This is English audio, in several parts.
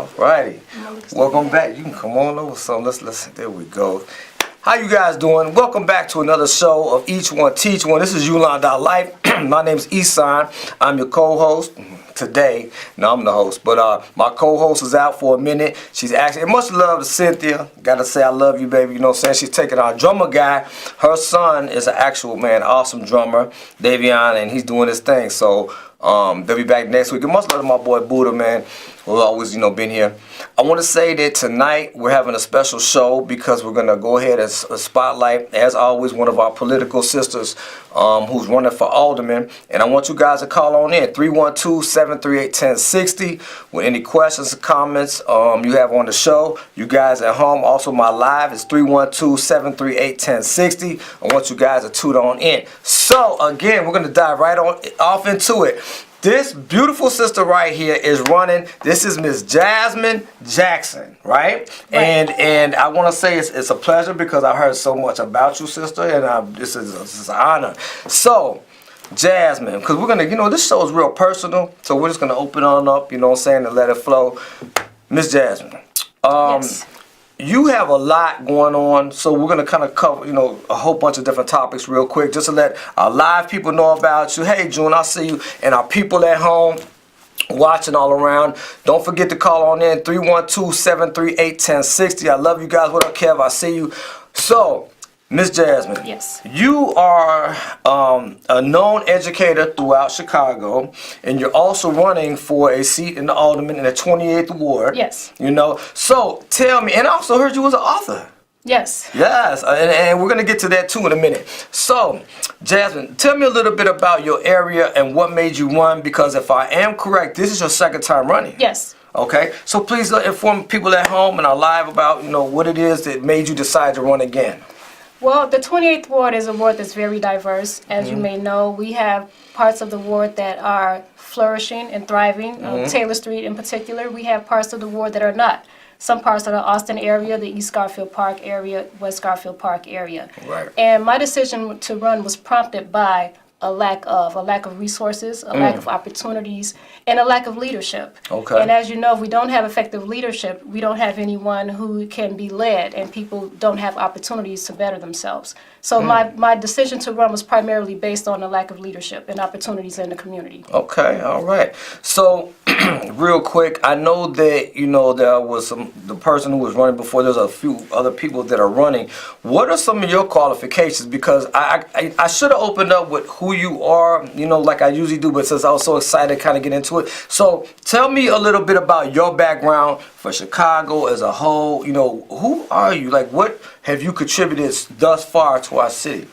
All righty. Welcome back. You can come on over. So let's. There we go. How you guys doing? Welcome back to another show of Each One Teach One. This is Ulon.Life. My name is Isan. I'm your co-host today. No, I'm the host, but my co-host is out for a minute. She's actually, and much love to Cynthia. Gotta say I love you, baby. You know what I'm saying? She's taking our drummer guy. Her son is an actual, man, awesome drummer, Davion, and he's doing his thing. So they'll be back next week. And much love to my boy Buddha, man, who's always, been here. I want to say that tonight we're having a special show because we're going to go ahead and spotlight, as always, one of our political sisters who's running for alderman. And I want you guys to call on in, 312-738-1060, with any questions or comments you have on the show. You guys at home, also my live is 312-738-1060. I want you guys to tune on in. So, again, we're going to dive right off into it. This beautiful sister right here is running. This is Miss Jasmine Jackson, right? And I want to say it's a pleasure because I heard so much about you, sister, and this is an honor. So, Jasmine, because we're going to, this show is real personal, so we're just going to open on up, and let it flow. Miss Jasmine, Yes. You have a lot going on, so we're going to kind of cover, a whole bunch of different topics real quick, just to let our live people know about you. Hey, June, I see you, and our people at home watching all around. Don't forget to call on in, 312-738-1060. I love you guys. What up, Kev? I see you. So, Miss Jasmine, Yes. you are a known educator throughout Chicago, and you're also running for a seat in the Alderman in the 28th Ward. Yes. So tell me, and I also heard you was an author. Yes. Yes, and we're going to get to that too in a minute. So, Jasmine, tell me a little bit about your area and what made you run, because if I am correct, this is your second time running. Yes. Okay, so please inform people at home and our live about, what it is that made you decide to run again. Well, the 28th Ward is a ward that's very diverse. As you may know, we have parts of the ward that are flourishing and thriving, Taylor Street in particular. We have parts of the ward that are not. Some parts of the Austin area, the East Garfield Park area, West Garfield Park area. Right. And my decision to run was prompted by a lack of resources, a lack of opportunities, and a lack of leadership. Okay. And as you know, if we don't have effective leadership, we don't have anyone who can be led, and people don't have opportunities to better themselves. So my decision to run was primarily based on the lack of leadership and opportunities in the community. Okay, all right. So, real quick, I know that, there was the person who was running before, there's a few other people that are running. What are some of your qualifications? Because I should have opened up with who you are, like I usually do, but since I was so excited to kind of get into it. So, tell me a little bit about your background for Chicago as a whole. Who are you? Like, what have you contributed thus far to our city?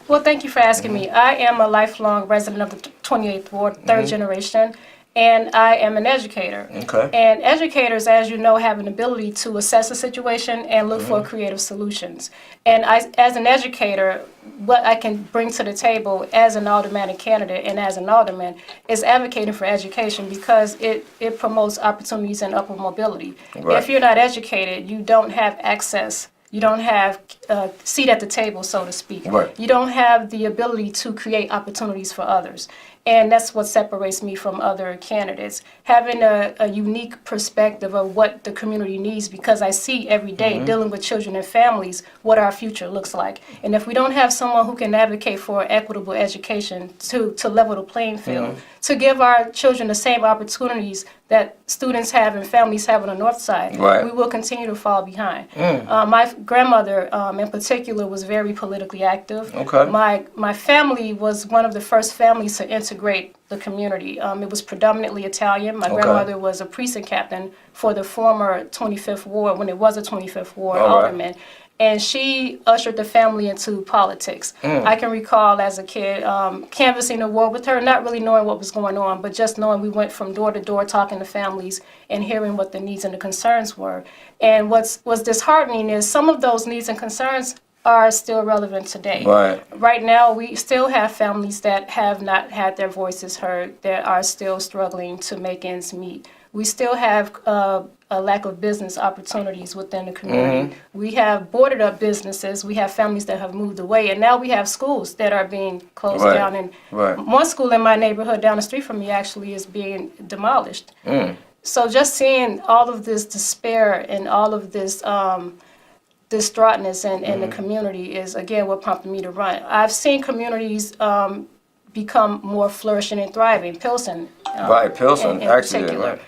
Well, thank you for asking me. I am a lifelong resident of the 28th Ward, third generation, and I am an educator. Okay. And educators, as you know, have an ability to assess a situation and look for creative solutions. And as an educator, what I can bring to the table as an aldermanic candidate and as an alderman is advocating for education, because it promotes opportunities and upward mobility. Right. If you're not educated, you don't have access. You don't have a seat at the table, so to speak. Right. You don't have the ability to create opportunities for others. And that's what separates me from other candidates. Having a unique perspective of what the community needs, because I see every day dealing with children and families what our future looks like. And if we don't have someone who can advocate for equitable education to level the playing field, to give our children the same opportunities that students have and families have on the north side, we will continue to fall behind. My grandmother in particular was very politically active. Okay. My family was one of the first families to integrate the community. It was predominantly Italian. My grandmother was a precinct captain for the former 25th Ward, when it was a 25th Ward alderman. And she ushered the family into politics. I can recall as a kid canvassing the ward with her, not really knowing what was going on, but just knowing we went from door to door talking to families and hearing what the needs and the concerns were. And what's disheartening is some of those needs and concerns are still relevant today. Right now, we still have families that have not had their voices heard, that are still struggling to make ends meet. We still have a lack of business opportunities within the community. We have boarded up businesses. We have families that have moved away. And now we have schools that are being closed down. And one school in my neighborhood down the street from me actually is being demolished. So just seeing all of this despair and all of this distraughtness in the community is, again, what prompted me to run. I've seen communities become more flourishing and thriving. Pilsen, Right, Pilsen, in actually. particular. Right.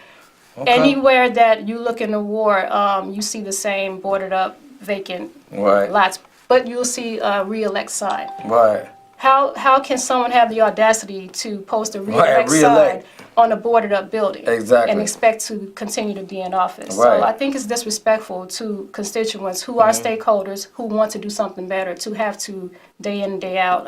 Okay. Anywhere that you look in the war, you see the same boarded up, vacant Right. lots, but you'll see a re-elect sign. Right. How can someone have the audacity to post a re-elect re-elect. sign on a boarded up building Exactly. and expect to continue to be in office? Right. So I think it's disrespectful to constituents who are stakeholders who want to do something better to have to day in and day out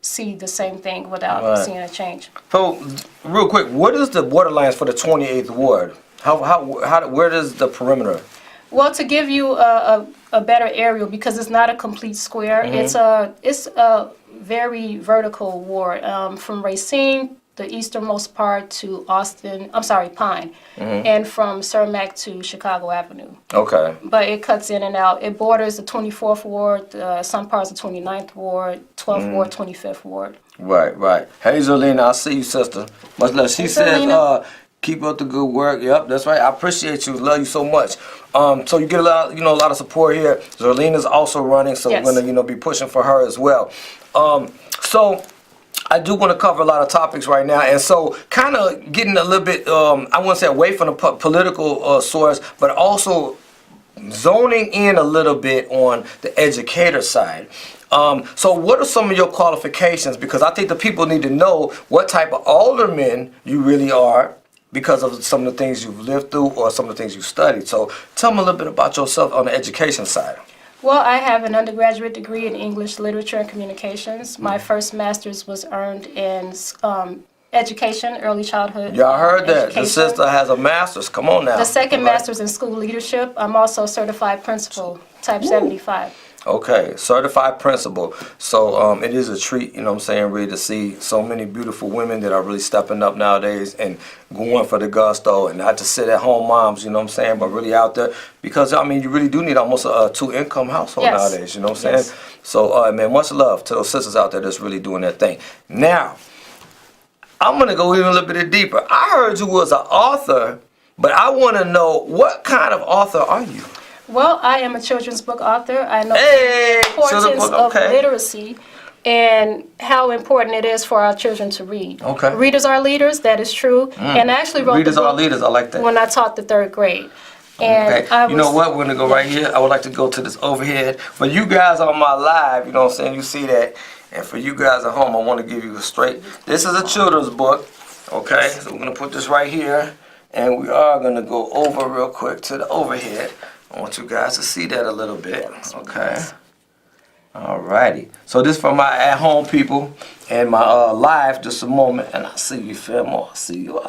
see the same thing without Right. seeing a change. So, real quick, what is the borderlines for the 28th ward? Where is the perimeter? Well, to give you a better aerial, because it's not a complete square, it's a very vertical ward from Racine, the easternmost part, to Pine, and from Cermak to Chicago Avenue. Okay. But it cuts in and out. It borders the 24th Ward, some parts of 29th Ward, 12th Ward, 25th Ward. Right, right. Hey, Zerlina, I see you, sister. Much love. She Hey, says, Zerlina. keep up the good work. Yep, that's right. I appreciate you. Love you so much. So you get a lot of support here. Zerlina's also running, so Yes. we're gonna, be pushing for her as well. So I do want to cover a lot of topics right now, and so kind of getting a little bit, I wouldn't say away from the political source, but also zoning in a little bit on the educator side. So what are some of your qualifications? Because I think the people need to know what type of alderman you really are because of some of the things you've lived through or some of the things you've studied. So tell me a little bit about yourself on the education side. Well, I have an undergraduate degree in English Literature and Communications. My first master's was earned in education, early childhood. Y'all heard that. The education. sister has a master's. Come on now. The second All right. master's in school leadership. I'm also a certified principal, type 75. Okay, certified principal. So it is a treat, really to see so many beautiful women that are really stepping up nowadays and going for the gusto and not to sit at home moms, but really out there because, you really do need almost a two-income household Yes. nowadays, Yes. So, man, much love to those sisters out there that's really doing their thing. Now, I'm going to go even a little bit deeper. I heard you was an author, but I want to know what kind of author are you? Well, I am a children's book author. I know Hey, the importance children's book, okay. of literacy and how important it is for our children to read. Okay. Readers are leaders, that is true. And I actually wrote Readers the book are leaders, I like that. when I taught the third grade. And Okay. You know what? We're going to go right here. I would like to go to this overhead. For you guys on my live, you see that. And for you guys at home, I want to give you a straight. This is a children's book. Okay. So we're going to put this right here. And we are going to go over real quick to the overhead. I want you guys to see that a little bit. Okay. Alrighty. So this for my at-home people and my live. Just a moment. And I see you, Fillmore. I see you.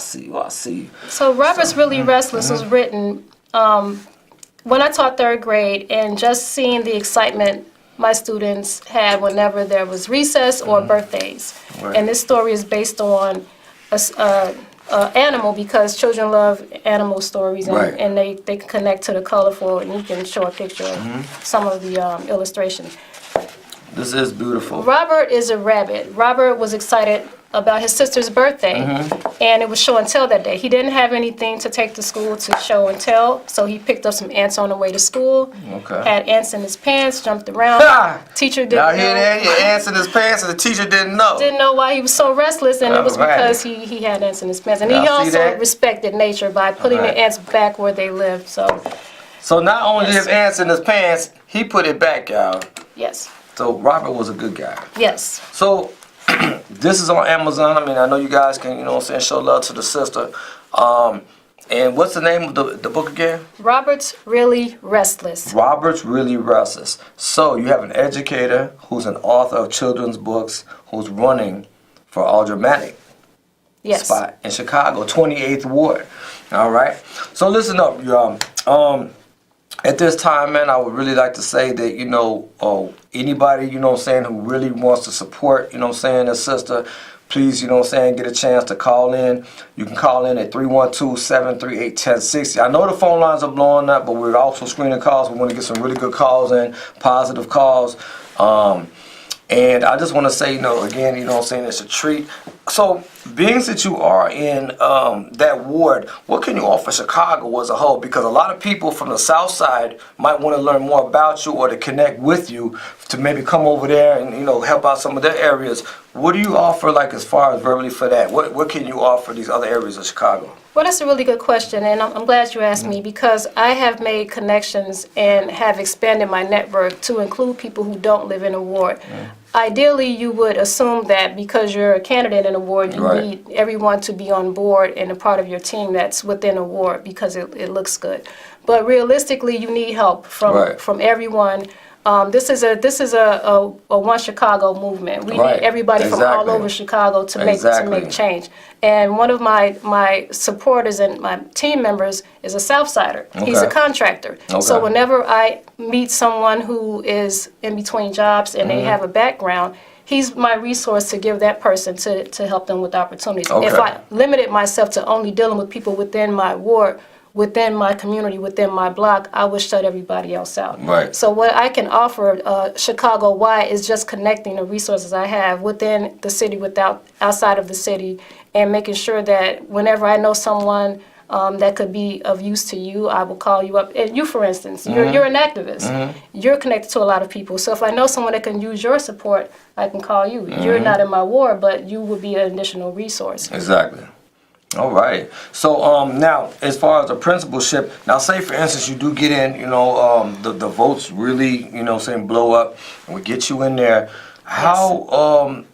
So Robert's Really Restless was written when I taught third grade, and just seeing the excitement my students had whenever there was recess or birthdays. Right. And this story is based on animal, because children love animal stories, and, Right. and they can connect to the colorful, and you can show a picture of some of the illustrations. This is beautiful. Robert is a rabbit. Robert was excited about his sister's birthday, and it was show and tell that day. He didn't have anything to take to school to show and tell, so he picked up some ants on the way to school, Okay. had ants in his pants, jumped around. Ha! Teacher Y'all didn't hear know. that? Your ants in his pants and the teacher didn't know. Didn't know why he was so restless, and it was Alright. because he had ants in his pants. And he Y'all see also that? respected nature by putting Alright. the ants back where they lived. So, not only Yes. his ants in his pants, he put it back, y'all. yes. So Robert was a good guy. Yes. So this is on Amazon. I know you guys can, show love to the sister. And what's the name of the book again? Robert's Really Restless. Robert's Really Restless. So you have an educator who's an author of children's books who's running for aldermanic Yes. spot in Chicago, 28th Ward. All right. So listen up, y'all. At this time, man, I would really like to say that, anybody, who really wants to support, their sister, please, get a chance to call in. You can call in at 312-738-1060. I know the phone lines are blowing up, but we're also screening calls. We want to get some really good calls in, positive calls. And I just want to say, again, it's a treat. So being that you are in that ward, what can you offer Chicago as a whole? Because a lot of people from the South Side might want to learn more about you or to connect with you to maybe come over there and help out some of their areas. What do you offer, like as far as verbally for that? What can you offer these other areas of Chicago? Well, that's a really good question, and I'm glad you asked me because I have made connections and have expanded my network to include people who don't live in a ward. Ideally, you would assume that because you're a candidate in a ward, you need everyone to be on board and a part of your team that's within a ward because it looks good. But realistically, you need help from everyone. This is a One Chicago movement. We need everybody from all over Chicago to make change. And one of my supporters and my team members is a Southsider. He's a contractor. So whenever I meet someone who is in between jobs and they have a background, he's my resource to give that person to help them with opportunities. If I limited myself to only dealing with people within my ward, within my community, within my block, I would shut everybody else out. So what I can offer Chicago-wide is just connecting the resources I have within the city, outside of the city, and making sure that whenever I know someone that could be of use to you, I will call you up. And you, for instance, you're an activist. You're connected to a lot of people. So if I know someone that can use your support, I can call you. You're not in my ward, but you would be an additional resource. Exactly. All right. So now, as far as the principalship, now say for instance you do get in, the votes really, saying blow up, and we get you in there. How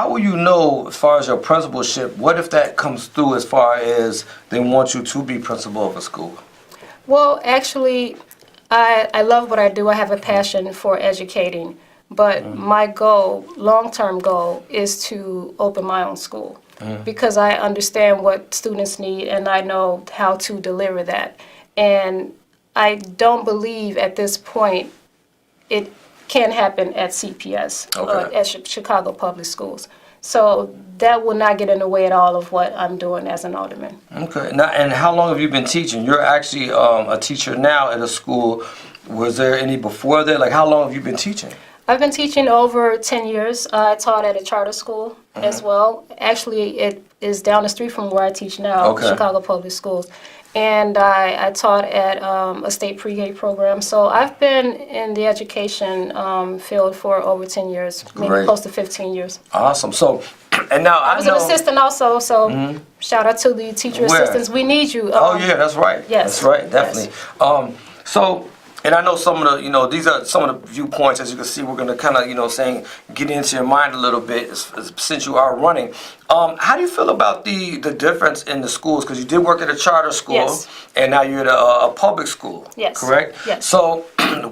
will you know as far as your principalship? What if that comes through as far as they want you to be principal of a school? Well, actually, I love what I do. I have a passion for educating, but my goal, long-term goal, is to open my own school. Because I understand what students need and I know how to deliver that. And I don't believe at this point it can happen at CPS, at Chicago Public Schools. So that will not get in the way at all of what I'm doing as an alderman. Okay. Now, and how long have you been teaching? You're actually a teacher now at a school. Was there any before that? Like, how long have you been teaching? I've been teaching over 10 years. I taught at a charter school as well. Actually, it is down the street from where I teach now, Chicago Public Schools. And I taught at a state pre-K program. So I've been in the education field for over 10 years, maybe close to 15 years. Awesome. So, and now I was an assistant also, so shout out to the teacher assistants. We need you. Oh, yeah, that's right. Yes. That's right, definitely. Yes. And I know some of the, these are some of the viewpoints, as you can see, we're going to kind of, get into your mind a little bit since you are running. How do you feel about the difference in the schools? Because you did work at a charter school, and now you're at a public school, correct? Yes. So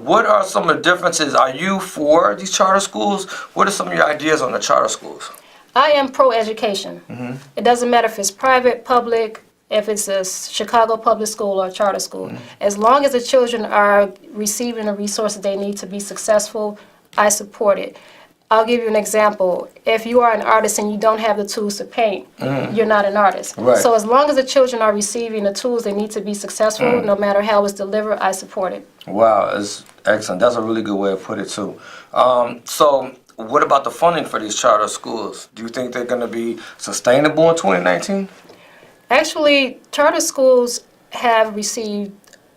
what are some of the differences? Are you for these charter schools? What are some of your ideas on the charter schools? I am pro-education. It doesn't matter if it's private, public, if it's a Chicago public school or a charter school. As long as the children are receiving the resources they need to be successful, I support it. I'll give you an example. If you are an artist and you don't have the tools to paint, you're not an artist. So as long as the children are receiving the tools they need to be successful, no matter how it's delivered, I support it. Wow, that's excellent. That's a really good way to put it too. So what about the funding for these charter schools? Do you think they're going to be sustainable in 2019? Actually, charter schools have received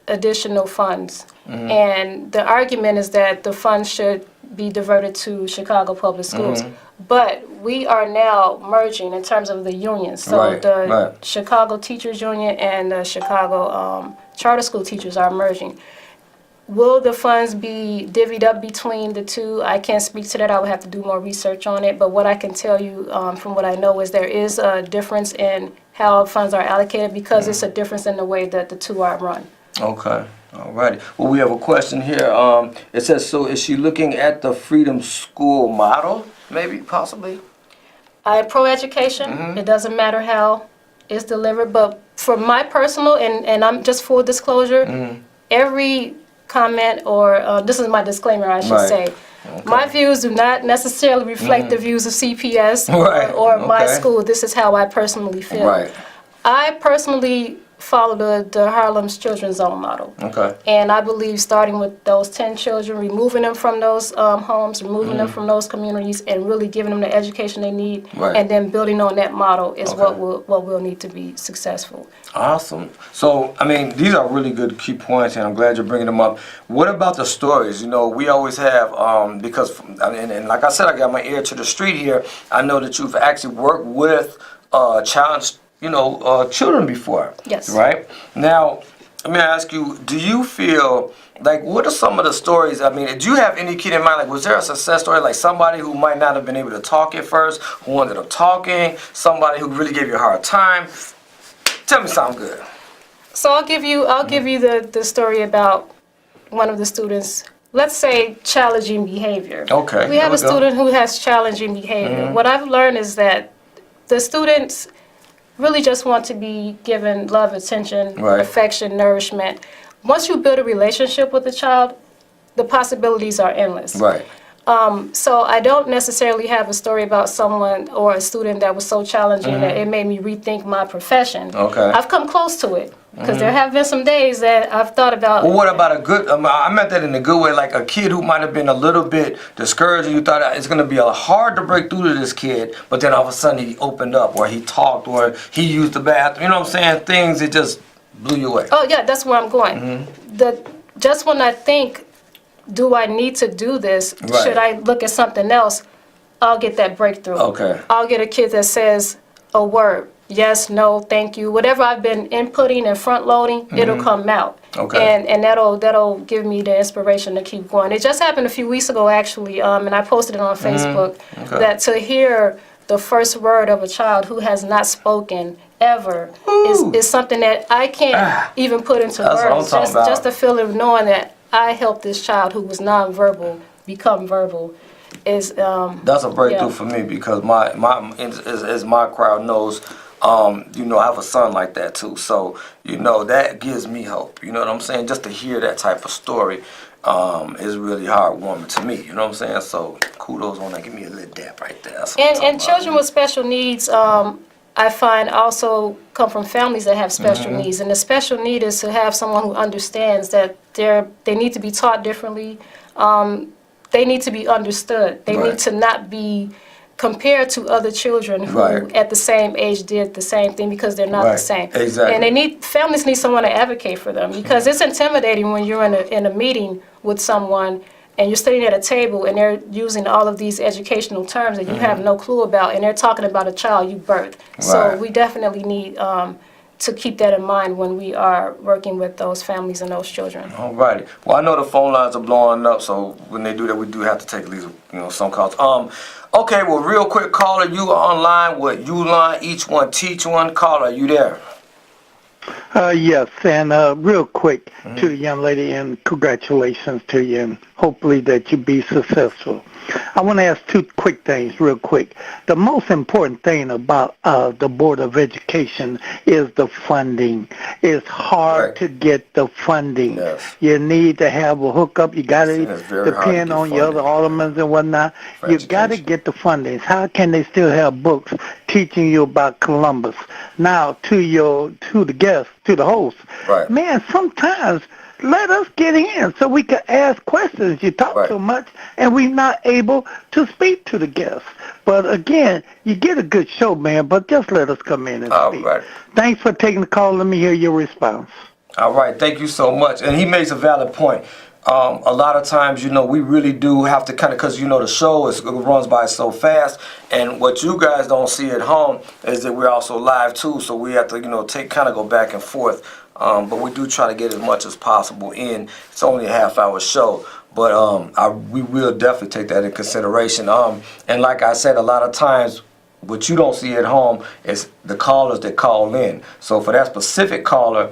additional funds, and the argument is that the funds should be diverted to Chicago Public Schools. But we are now merging in terms of the unions. So the Chicago Teachers Union and the Chicago Charter School Teachers are merging. Will the funds be divvied up between the two? I can't speak to that. I would have to do more research on it. But what I can tell you from what I know is there is a difference in how funds are allocated because it's a difference in the way that the two are run. Okay. All righty. Well, we have a question here. It says, so is she looking at the Freedom School model, maybe, possibly? I am pro-education. It doesn't matter how it's delivered. But for my personal, and I'm just full disclosure, every comment or this is my disclaimer, I should say. My views do not necessarily reflect the views of CPS or my school. This is how I personally feel. I personally follow the Harlem's Children's Zone model. Okay. And I believe starting with those 10 children, removing them from those homes, removing them from those communities, and really giving them the education they need, Right. and then building on that model is Okay. what we'll need to be successful. Awesome. So, I mean, these are really good key points, and I'm glad you're bringing them up. What about the stories? You know, we always have, because, I mean, and like I said, I got my ear to the street here. I know that you've actually worked with challenged, children before. Yes. Right? Now, let me ask you, do you feel, like, what are some of the stories? I mean, do you have any kid in mind? Like, was there a success story, like somebody who might not have been able to talk at first, who ended up talking, somebody who really gave you a hard time? Tell me something good. So I'll give you the story about one of the students. Let's say challenging behavior. Okay. We have a student who has challenging behavior. What I've learned is that the students really just want to be given love, attention, Right. affection, nourishment. Once you build a relationship with a child, the possibilities are endless. Right. So I don't necessarily have a story about someone or a student that was so challenging that it made me rethink my profession. Okay. I've come close to it because there have been some days that I've thought about. Well, what about a good, I meant that in a good way, like a kid who might have been a little bit discouraged and you thought it's going to be hard to break through to this kid, but then all of a sudden he opened up or he talked or he used the bathroom, you know what I'm saying? Things that just blew you away. Oh yeah, that's where I'm going. Just when I think, do I need to do this? Right. Should I look at something else? I'll get that breakthrough. Okay. I'll get a kid that says a word. Yes, no, thank you. Whatever I've been inputting and front loading, it'll come out. Okay. And that'll give me the inspiration to keep going. It just happened a few weeks ago actually, and I posted it on Facebook Okay. that to hear the first word of a child who has not spoken ever is something that I can't even put into That's what I'm words. talking about. Just the feeling of knowing that I helped this child who was nonverbal become verbal is That's a breakthrough yeah. for me because as my crowd knows, I have a son like that too. So, that gives me hope. You know what I'm saying? Just to hear that type of story is really heartwarming to me. You know what I'm saying? So, kudos on that. Give me a little dap right there. That's what I'm And talking children about. with special needs, I find also come from families that have special needs. And the special need is to have someone who understands that they need to be taught differently. They need to be understood. They Right. need to not be compared to other children who Right. at the same age did the same thing because they're not Right. the same. Exactly. And families need someone to advocate for them because it's intimidating when you're in a meeting with someone and you're sitting at a table and they're using all of these educational terms that you have no clue about, and they're talking about a child you birthed. So Right. we definitely need to keep that in mind when we are working with those families and those children. All righty. Well, I know the phone lines are blowing up, so when they do that, we do have to take at least, some calls. Okay, well, real quick, caller, you are online with Ulon, each one teach one. Caller, you there? Yes, and real quick to the young lady, and congratulations to you, and hopefully that you be successful. I want to ask two quick things real quick. The most important thing about the Board of Education is the funding. It's hard Right. to get the funding. Yes. You need to have a hookup. You got to It's very hard to depend get on your other funding. aldermen and whatnot. For You got to education. get the funding. How can they still have books teaching you about Columbus? Now, to the guest, to the host, Right. man, sometimes let us get in so we can ask questions. You talk Right. so much, and we're not able to speak to the guests. But again, you get a good show, man, but just let us come in and All speak. right. Thanks for taking the call. Let me hear your response. All right, thank you so much. And he makes a valid point. A lot of times, we really do have to kind of, because, the show runs by so fast. And what you guys don't see at home is that we're also live too. So we have to, go back and forth. But we do try to get as much as possible in. It's only a half-hour show. But we will definitely take that in consideration. And like I said, a lot of times, what you don't see at home is the callers that call in. So for that specific caller,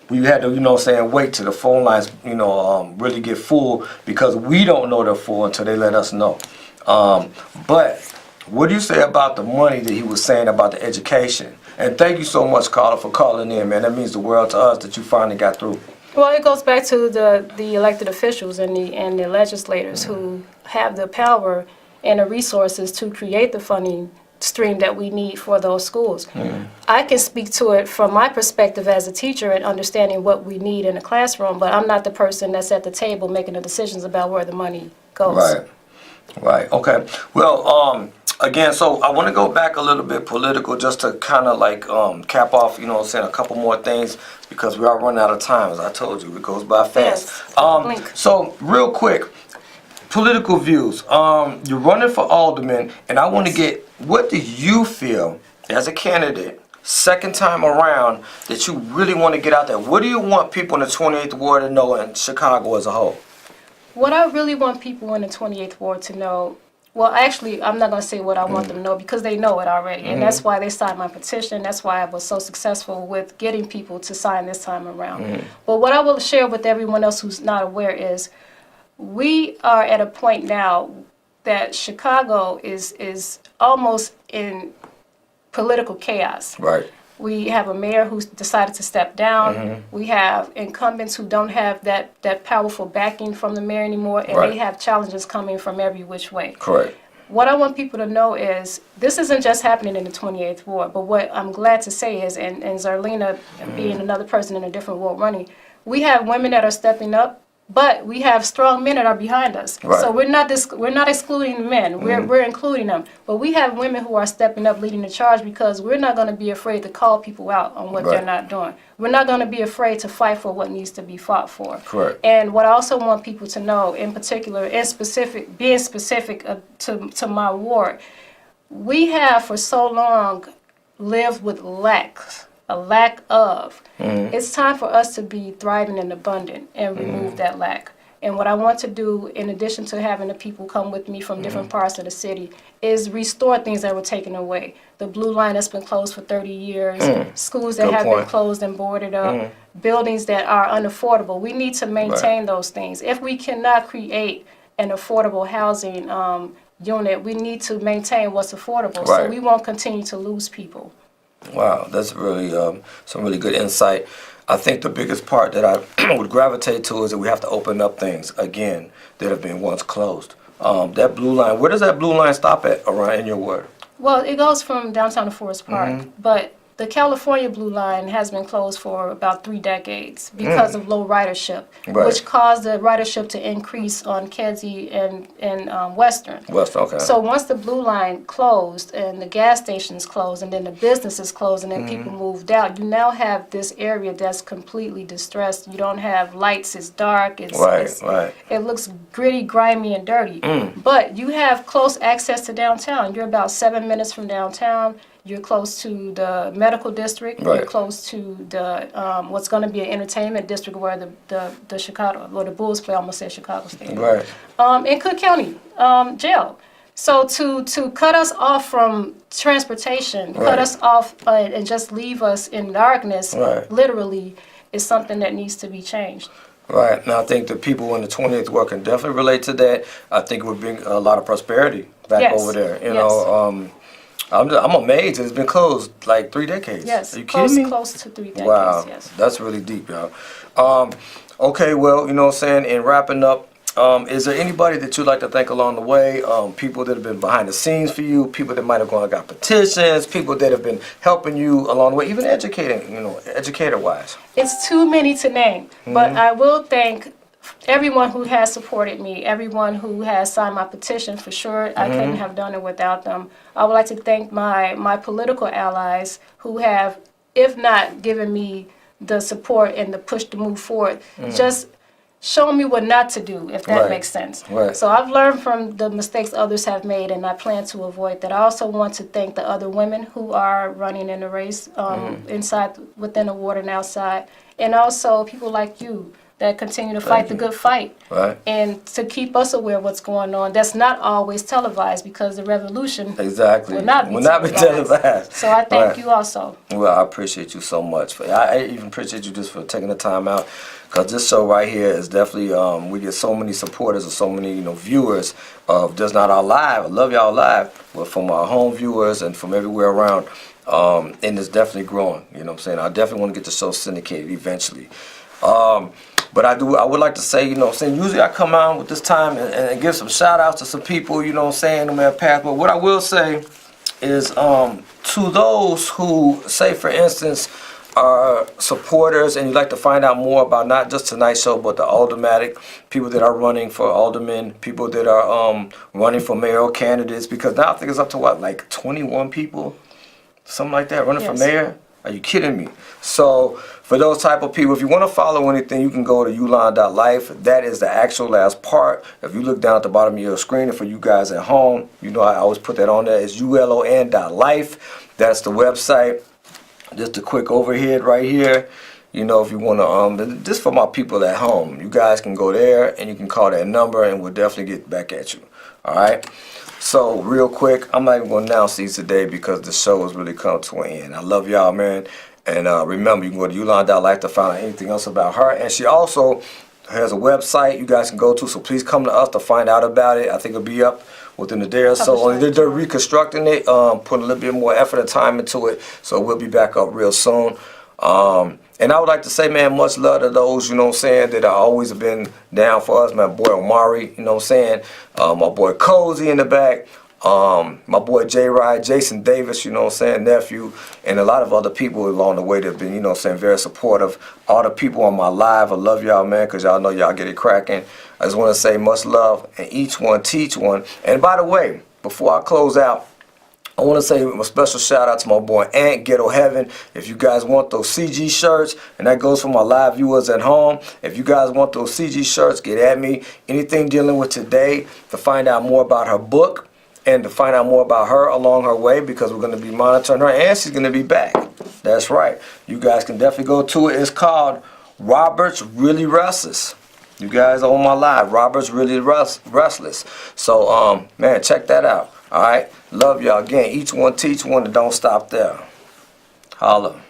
we had to, wait till the phone lines, really get full because we don't know they're full until they let us know. But what do you say about the money that he was saying about the education? And thank you so much, caller, for calling in, man. That means the world to us that you finally got through. Well, it goes back to the elected officials and the legislators who have the power and the resources to create the funding stream that we need for those schools. I can speak to it from my perspective as a teacher and understanding what we need in the classroom, but I'm not the person that's at the table making the decisions about where the money goes. Right. Right. Okay. Well, again, so I want to go back a little bit political just to kind of like cap off, you know what I'm saying, a couple more things because we are running out of time. As I told you, it goes by fast. Yes. So real quick, political views. You're running for alderman, and I want to get, what do you feel as a candidate, second time around, that you really want to get out there? What do you want people in the 28th Ward to know in Chicago as a whole? What I really want people in the 28th Ward to know, well, actually, I'm not going to say what I want them to know because they know it already. And that's why they signed my petition. That's why I was so successful with getting people to sign this time around. But what I will share with everyone else who's not aware is we are at a point now that Chicago is almost in political chaos. Right. We have a mayor who's decided to step down. We have incumbents who don't have that powerful backing from the mayor anymore, and Right. they have challenges coming from every which way. Correct. What I want people to know is this isn't just happening in the 28th Ward, but what I'm glad to say is, and Zarlina being another person in a different ward running, we have women that are stepping up, but we have strong men that are behind us. Right. So we're not excluding men. We're including them. But we have women who are stepping up, leading the charge, because we're not going to be afraid to call people out on what Right. they're not doing. We're not going to be afraid to fight for what needs to be fought for. Correct. And what I also want people to know, in particular, being specific to my ward, we have for so long lived with a lack of. It's time for us to be thriving and abundant and remove that lack. And what I want to do, in addition to having the people come with me from different parts of the city, is restore things that were taken away. The Blue Line that's been closed for 30 years, schools that Good have been point. closed and boarded up, buildings that are unaffordable. We need to maintain those things. If we cannot create an affordable housing unit, we need to maintain what's affordable, so Right. we won't continue to lose people. Wow, that's really some really good insight. I think the biggest part that I would gravitate to is that we have to open up things again that have been once closed. That blue line, where does that blue line stop at around in your ward? Well, it goes from downtown to Forest Park, but the California Blue Line has been closed for about 3 decades because of low ridership, Right. which caused the ridership to increase on Kedzie and Western. West, okay. So once the Blue Line closed and the gas stations closed and then the businesses closed and then people moved out, you now have this area that's completely distressed. You don't have lights, it's dark, Right. it looks gritty, grimy, and dirty. But you have close access to downtown. You're about 7 minutes from downtown. You're close to the medical district. Right. You're close to the what's going to be an entertainment district where the Chicago, or the Bulls play. I almost said Chicago Stadium. Right. In Cook County Jail. So to cut us off from transportation, cut Right. us off and just leave us in darkness, Right. literally, is something that needs to be changed. Right. Now I think the people in the 28th Ward can definitely relate to that. I think it would bring a lot of prosperity back Yes. over there. You Yes. know, I'm amazed it's been closed like 3 decades. Yes, Are you kidding me? close to 3 decades, Wow, yes. that's really deep, y'all. Okay, well, you know what I'm saying, in wrapping up, is there anybody that you'd like to thank along the way? People that have been behind the scenes for you, people that might have gone and got petitions, people that have been helping you along the way, even educating, you know, educator-wise. It's too many to name, but I will thank everyone who has supported me, everyone who has signed my petition, for sure. I couldn't have done it without them. I would like to thank my political allies who have, if not given me the support and the push to move forward, just show me what not to do, if that Right. makes sense. Right. So I've learned from the mistakes others have made, and I plan to avoid that. I also want to thank the other women who are running in the race, within the ward and outside, and also people like you that continue to fight the good fight, Right. and to keep us aware of what's going on. That's not always televised, because the revolution Exactly. will not be televised. So I thank Right. you also. Well, I appreciate you so much. I even appreciate you just for taking the time out, because this show right here is definitely, we get so many supporters and so many, you know, viewers of just not our live, I love y'all live, but from our home viewers and from everywhere around, and it's definitely growing, you know what I'm saying? I definitely want to get the show syndicated eventually. But I would like to say, you know what I'm saying, usually I come out with this time and give some shout outs to some people, you know what I'm saying, on my path. But what I will say is to those who, say for instance, are supporters and you'd like to find out more about not just tonight's show but the Aldermatic, people that are running for aldermen, people that are running for mayoral candidates, because now I think it's up to what, like 21 people, something like that, running for mayor. Are you kidding me? So for those type of people, if you want to follow anything, you can go to Ulon.Life. That is the actual last part. If you look down at the bottom of your screen, and for you guys at home, you know I always put that on there. It's Ulon.Life. That's the website. Just a quick overhead right here. You know, if you want to, just for my people at home, you guys can go there and you can call that number and we'll definitely get back at you. All right. So real quick, I'm not even going to announce these today because the show has really come to an end. I love y'all, man. And remember, you can go to Ulon.Life to find out anything else about her. And she also has a website you guys can go to, so please come to us to find out about it. I think it'll be up within a day or so. They're reconstructing it, putting a little bit more effort and time into it, so we'll be back up real soon. And I would like to say, man, much love to those, you know what I'm saying, that have always been down for us. My boy Omari, you know what I'm saying, my boy Cozy in the back, my boy J-Ride, Jason Davis, you know what I'm saying, nephew, and a lot of other people along the way that have been, you know what I'm saying, very supportive. All the people on my live, I love y'all, man, because y'all know y'all get it cracking. I just want to say much love, and each one teach one. And by the way, before I close out, I want to say a special shout out to my boy Ant, Ghetto Heaven. If you guys want those CG shirts, and that goes for my live viewers at home, if you guys want those CG shirts, get at me. Anything dealing with today, to find out more about her book and to find out more about her along her way, because we're going to be monitoring her and she's going to be back. That's right. You guys can definitely go to it. It's called Robert's Really Restless. You guys are on my live. Robert's Really Restless. So, man, check that out. All right. Love y'all. Again, each one teach one, and don't stop there. Holla.